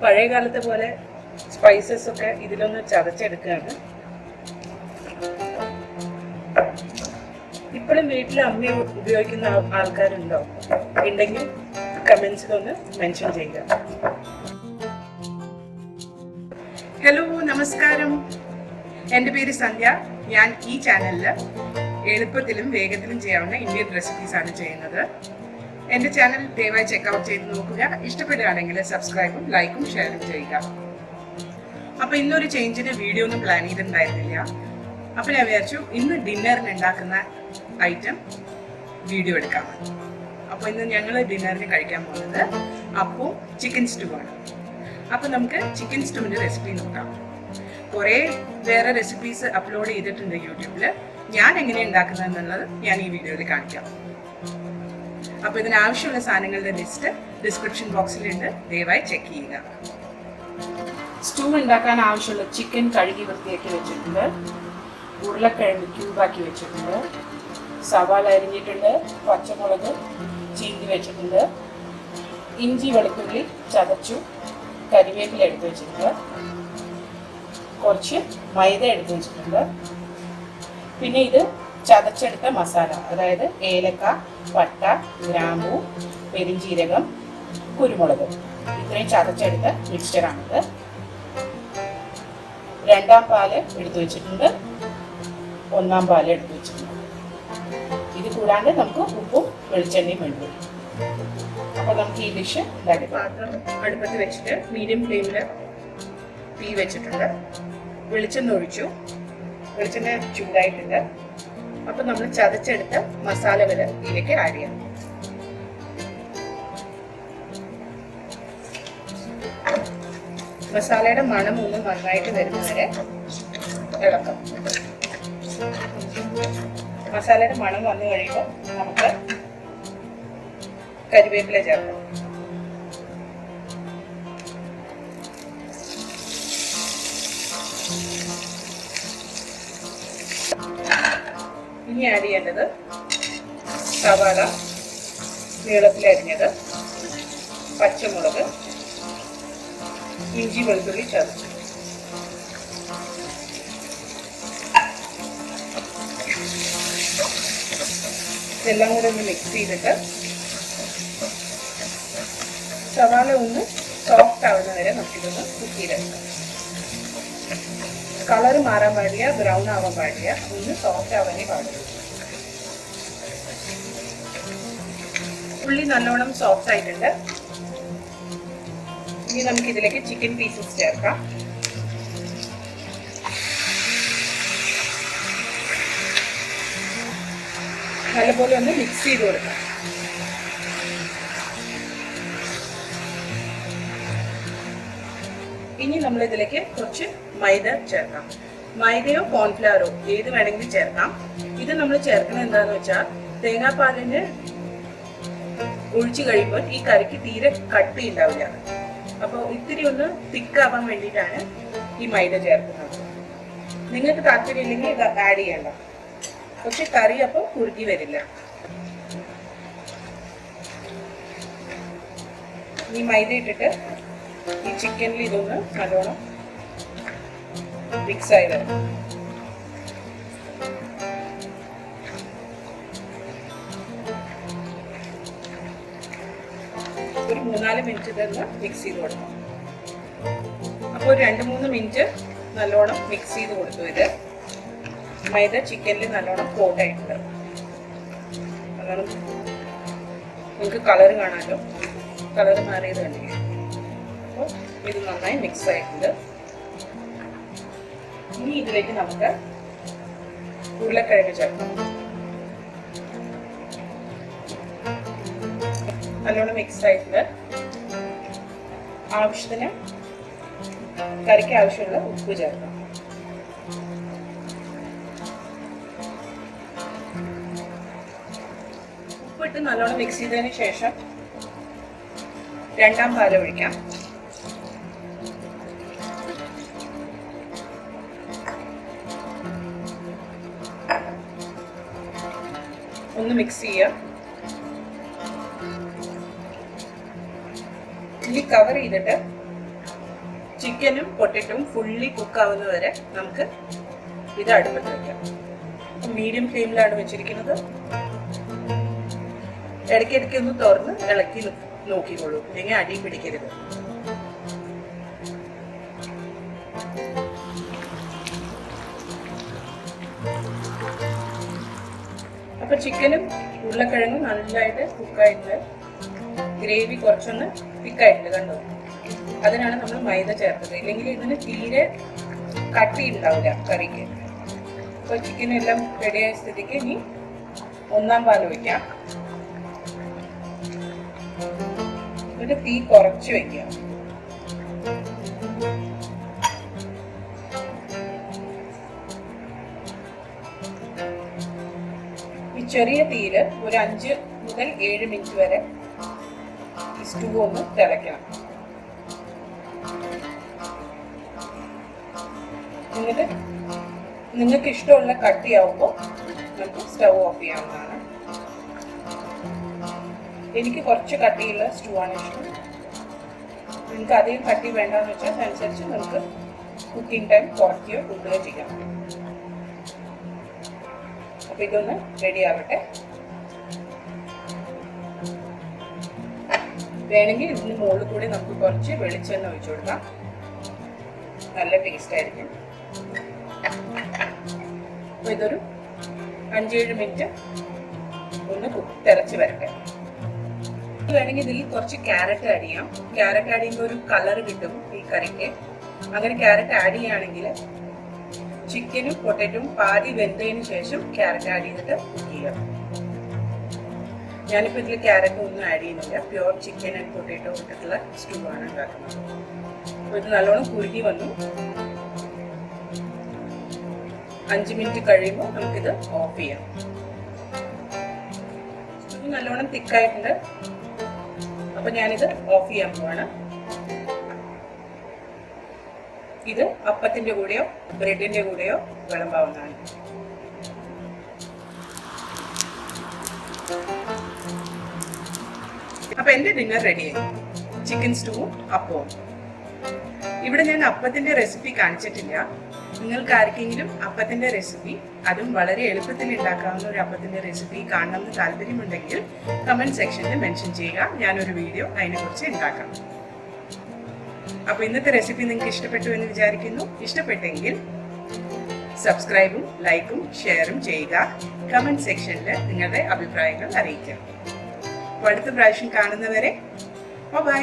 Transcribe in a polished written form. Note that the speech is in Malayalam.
പഴയ കാലത്തെ പോലെ സ്പൈസസ് ഒക്കെ ഇതിലൊന്ന് ചതച്ചെടുക്കുകയാണ്. ഇപ്പോഴും വീട്ടിൽ അമ്മ ഉപയോഗിക്കുന്ന ആൾക്കാരുണ്ടോ? ഉണ്ടെങ്കിൽ കമൻസിലൊന്ന് മെൻഷൻ ചെയ്യുക. ഹലോ, നമസ്കാരം. എൻ്റെ പേര് സന്ധ്യ. ഞാൻ ഈ ചാനലിൽ എളുപ്പത്തിലും വേഗത്തിലും ചെയ്യാവുന്ന ഇന്ത്യൻ റെസിപ്പീസാണ് ചെയ്യുന്നത്. എൻ്റെ ചാനൽ ദയവായി ചെക്കൗട്ട് ചെയ്ത് നോക്കുക. ഇഷ്ടപ്പെടുകയാണെങ്കിൽ സബ്സ്ക്രൈബും ലൈക്കും ഷെയറും ചെയ്യുക. അപ്പോൾ ഇന്നൊരു ചേഞ്ചിന് വീഡിയോ ഒന്നും പ്ലാൻ ചെയ്തിട്ടുണ്ടായിരുന്നില്ല. അപ്പോൾ ഞാൻ വിചാരിച്ചു ഇന്ന് ഡിന്നറിന് ഉണ്ടാക്കുന്ന ഐറ്റം വീഡിയോ എടുക്കാമെന്ന്. അപ്പോൾ ഇന്ന് ഞങ്ങൾ ഡിന്നറിന് കഴിക്കാൻ പോകുന്നത് അപ്പോൾ ചിക്കൻ സ്റ്റൂ ആണ്. അപ്പോൾ നമുക്ക് ചിക്കൻ സ്റ്റൂവിൻ്റെ റെസിപ്പി നോക്കാം. കുറേ വേറെ റെസിപ്പീസ് അപ്ലോഡ് ചെയ്തിട്ടുണ്ട് യൂട്യൂബിൽ. ഞാൻ എങ്ങനെ ഉണ്ടാക്കുന്നതെന്നുള്ളത് ഞാൻ ഈ വീഡിയോയിൽ കാണിക്കാം. അപ്പോൾ ഇതിനാവശ്യമുള്ള സാധനങ്ങളുടെ ലിസ്റ്റ് ഡിസ്ക്രിപ്ഷൻ ബോക്സിലുണ്ട്, ദയവായി ചെക്ക് ചെയ്യുക. സ്റ്റൂ ഉണ്ടാക്കാൻ ആവശ്യമുള്ള ചിക്കൻ കഴുകി വൃത്തിയാക്കി വെച്ചിട്ടുണ്ട്, ഉരുളക്കിഴങ്ങ് ക്യൂബാക്കി വെച്ചിട്ടുണ്ട്, സവാള അരിഞ്ഞിട്ടുണ്ട്, പച്ചമുളക് ചീന്തി വെച്ചിട്ടുണ്ട്, ഇഞ്ചി വെളുത്തുള്ളി ചതച്ചു, കരിവേപ്പില എടുത്ത് വെച്ചിട്ടുണ്ട്, കുറച്ച് മൈദ എടുത്ത് വെച്ചിട്ടുണ്ട്, പിന്നെ ഇത് ചതച്ചെടുത്ത മസാല, അതായത് ഏലക്ക, പട്ട, ഗ്രാമ്പൂ, പെരിഞ്ചീരകം, കുരുമുളക്, ഇത്രയും ചതച്ചെടുത്ത മിക്സ്ചറാണിത്. രണ്ടാം പാല് എടുത്തു വെച്ചിട്ടുണ്ട്, ഒന്നാം പാല് എടുത്തു വെച്ചിട്ടുണ്ട്. ഇത് കൂടാണ്ട് നമുക്ക് ഉപ്പും വെളിച്ചെണ്ണയും വേണ്ടി. അപ്പോൾ നമുക്ക് ഈ ഡിഷ് ഉണ്ടാക്കി. പാത്രം അടുപ്പത്ത് വെച്ചിട്ട് മീഡിയം ഫ്ലെയിമിൽ തീ വെച്ചിട്ടുണ്ട്. വെളിച്ചെണ്ണ ഒഴിച്ചു. വെളിച്ചെണ്ണ ചൂടായിട്ടുണ്ട്. അപ്പം നമ്മൾ ചതച്ചെടുത്ത മസാലകൾ ഇതിലേക്ക് ആഡ് ചെയ്യാം. മസാലയുടെ മണം ഒന്ന് നന്നായിട്ട് വരുന്നവരെ ഇളക്കാം. മസാലയുടെ മണം വന്നു കഴിയുമ്പോൾ നമുക്ക് കരിവേപ്പില ചേർക്കാം. ഇനി ആഡ് ചെയ്യേണ്ടത് സവാള നീളത്തിൽ അരിഞ്ഞത്, പച്ചമുളക്, ഇഞ്ചി വെളുത്തുള്ളി ചതച്ചു. ഇതെല്ലാം കൂടെ ഒന്ന് മിക്സ് ചെയ്തിട്ട് സവാള ഒന്ന് സോഫ്റ്റ് ആവുന്ന വരെ നമുക്കിതൊന്ന് കുക്ക് ചെയ്തെടുക്കാം. കളർ മാറാൻ പാടില്ല, ബ്രൗൺ ആവാൻ പാടില്ല, ഒന്ന് സോഫ്റ്റ് ആവാനേ പാടില്ല. ഉള്ളി നല്ലോണം സോഫ്റ്റ് ആയിട്ടുണ്ട്. ഇനി നമുക്ക് ഇതിലേക്ക് ചിക്കൻ പീസസ് ചേർക്കാം. നല്ലപോലെ ഒന്ന് മിക്സ് ചെയ്ത് കൊടുക്കാം. ഇനി നമ്മൾ ഇതിലേക്ക് കുറച്ച് മൈദ ചേർക്കാം. മൈദയോ കോൺഫ്ലവറോ ഏത് വേണമെങ്കിലും ചേർക്കാം. ഇത് നമ്മൾ ചേർക്കുന്നത് എന്താണെന്ന് വെച്ചാൽ തേങ്ങാപ്പാലിന് ഒഴിച്ചു കഴിയുമ്പോൾ ഈ കറിക്ക് തീരെ കട്ടി ഉണ്ടാവില്ല. അപ്പോൾ ഇത്തിരി ഒന്ന് തിക്കാവാൻ വേണ്ടിയിട്ടാണ് ഈ മൈദ ചേർക്കുന്നത്. നിങ്ങൾക്ക് താല്പര്യമില്ലെങ്കിൽ ഇത് ആഡ് ചെയ്യണ്ട. പക്ഷെ കറി അപ്പോൾ കുറുകി വരില്ല. ഈ മൈദ ഇട്ടിട്ട് ഈ ചിക്കനിൽ ഇതൊന്ന് നല്ലോണം മിക്സ് ആയി വരും. ഒരു 3-4 മിനിറ്റ് ഇതൊന്ന് മിക്സ് ചെയ്ത് കൊടുക്കണം. അപ്പോൾ ഒരു 2-3 മിനിറ്റ് നല്ലോണം മിക്സ് ചെയ്ത് കൊടുത്തു. ഇത് മൈദ ചിക്കനിൽ നല്ലോണം കോട്ടായിട്ടുണ്ട്. നല്ലോണം നിങ്ങൾക്ക് കളർ കാണാമല്ലോ, കളർ മാറിയത് കണ്ടില്ലേ. അപ്പോൾ ഇത് നന്നായി മിക്സ് ആയിട്ടുണ്ട്. ഇനി ഇതിലേക്ക് നമുക്ക് ഉരുളക്കിഴങ്ങ് ചേർക്കാം. നല്ലോണം മിക്സ് ആയിട്ടുണ്ട്. ആവശ്യത്തിന് കറിക്ക് ആവശ്യമുള്ള ഉപ്പ് ചേർക്കാം. ഉപ്പിട്ട് നല്ലോണം മിക്സ് ചെയ്തതിന് ശേഷം രണ്ടാം പാൽ ഒഴിക്കാം. ഒന്ന് മിക്സ് ചെയ്യാം. ഇനി കവർ ചെയ്തിട്ട് ചിക്കനും പൊട്ടറ്റോയും ഫുള്ളി കുക്കാവുന്നവരെ നമുക്ക് ഇത് അടുപ്പത്ത് വയ്ക്കാം. മീഡിയം ഫ്ലെയിമിലാണ് വെച്ചിരിക്കുന്നത്. ഇടയ്ക്കിടയ്ക്ക് ഒന്ന് തുറന്ന് ഇളക്കി നോക്കിക്കോളൂ, അല്ലെങ്കിൽ അടി പിടിക്കരുത്. അപ്പൊ ചിക്കനും ഉരുളക്കിഴങ്ങും നല്ലതായിട്ട് കുക്കായിട്ട് ഗ്രേവി കുറച്ചൊന്ന് തിക്കായിട്ടുണ്ട്, കണ്ടോ? അതിനാണ് നമ്മൾ മൈദ ചേർത്തത്. ഇല്ലെങ്കിൽ ഇതിന് തീരെ കട്ടി ഉണ്ടാവില്ല കറിക്ക്. അപ്പൊ ചിക്കനെല്ലാം റെഡിയായ സ്ഥിതിക്ക് ഇനി 1-ാം പാൽ ഒഴിക്കാം. എന്നിട്ട് തീ കുറച്ച് വെക്കാം. ഈ ചെറിയ തീയില് ഒരു 5 മുതൽ 7 മിനിറ്റ് വരെ ഈ സ്റ്റൂ ഒന്ന് തിളയ്ക്കണം. എന്നിട്ട് നിങ്ങൾക്ക് ഇഷ്ടമുള്ള കട്ടിയാവുമ്പോൾ നമുക്ക് സ്റ്റൗ ഓഫ് ചെയ്യാവുന്നതാണ്. എനിക്ക് കുറച്ച് കട്ടിയുള്ള സ്റ്റൂ ആണ് ഇഷ്ടം. നിങ്ങൾക്ക് അധികം കട്ടി വേണ്ടെന്ന് വെച്ചാൽ അതനുസരിച്ച് നമുക്ക് കുക്കിംഗ് ടൈം കുറയ്ക്കുകയോ കൂട്ടുകയോ ചെയ്യാം. അപ്പൊ ഇതൊന്ന് റെഡി ആവട്ടെ. വേണമെങ്കിൽ ഇതിന് മുകളിൽ കൂടി നമുക്ക് കുറച്ച് വെളിച്ചെണ്ണ ഒഴിച്ചു കൊടുക്കാം. നല്ല ടേസ്റ്റ് ആയിരിക്കും. അപ്പൊ ഇതൊരു 5-7 മിനിറ്റ് ഒന്ന് തിളച്ച് വരട്ടെ. വേണമെങ്കിൽ ഇതിൽ കുറച്ച് ക്യാരറ്റ് ആഡ് ചെയ്യാം. ക്യാരറ്റ് ആഡ് ചെയ്യുമ്പോൾ ഒരു കളർ കിട്ടും ഈ കറിക്ക്. അങ്ങനെ ക്യാരറ്റ് ആഡ് ചെയ്യുകയാണെങ്കിൽ ചിക്കനും പൊട്ടറ്റോയും പാതി വെന്തതിന് ശേഷം ക്യാരറ്റ് ആഡ് ചെയ്തിട്ട് കുക്ക് ചെയ്യാം. ഞാനിപ്പോൾ ഇതിൽ ക്യാരറ്റ് ഒന്നും ആഡ് ചെയ്യുന്നില്ല. പ്യുവർ ചിക്കൻ ആൻഡ് പൊട്ടറ്റോ ഇട്ടിട്ടുള്ള സ്റ്റൂ ആണ് ഉണ്ടാക്കുന്നത്. അപ്പോൾ ഇത് നല്ലോണം കുറുകി വന്നു. 5 മിനിറ്റ് കഴിയുമ്പോൾ നമുക്കിത് ഓഫ് ചെയ്യാം. സ്റ്റൂ നല്ലോണം തിക്കായിട്ടുണ്ട്. അപ്പൊ ഞാനിത് ഓഫ് ചെയ്യാൻ പോവാണ്. ഇത് അപ്പത്തിന്റെ കൂടെയോ ബ്രെഡിന്റെ കൂടെയോ വിളമ്പാവുന്നതാണ്. അപ്പൊ എന്റെ ഡിന്നർ റെഡിയായി. ചിക്കൻ സ്റ്റൂവും അപ്പവും. ഇവിടെ ഞാൻ അപ്പത്തിന്റെ റെസിപ്പി കാണിച്ചിട്ടില്ല. നിങ്ങൾക്ക് ആർക്കെങ്കിലും അപ്പത്തിന്റെ റെസിപ്പി, അതും വളരെ എളുപ്പത്തിൽ ഉണ്ടാക്കാവുന്ന ഒരു അപ്പത്തിന്റെ റെസിപ്പി കാണണമെന്ന് താല്പര്യമുണ്ടെങ്കിൽ കമന്റ് സെക്ഷനിൽ മെൻഷൻ ചെയ്യുക. ഞാനൊരു വീഡിയോ അതിനെക്കുറിച്ച് ഉണ്ടാക്കാം. അപ്പൊ ഇന്നത്തെ റെസിപ്പി നിങ്ങൾക്ക് ഇഷ്ടപ്പെട്ടു എന്ന് വിചാരിക്കുന്നു. ഇഷ്ടപ്പെട്ടെങ്കിൽ സബ്സ്ക്രൈബും ലൈക്കും ഷെയറും ചെയ്യുക. കമന്റ് സെക്ഷനിൽ നിങ്ങളുടെ അഭിപ്രായങ്ങൾ അറിയിക്കുക. അടുത്ത പ്രാവശ്യം കാണുന്നവരെ ബൈ.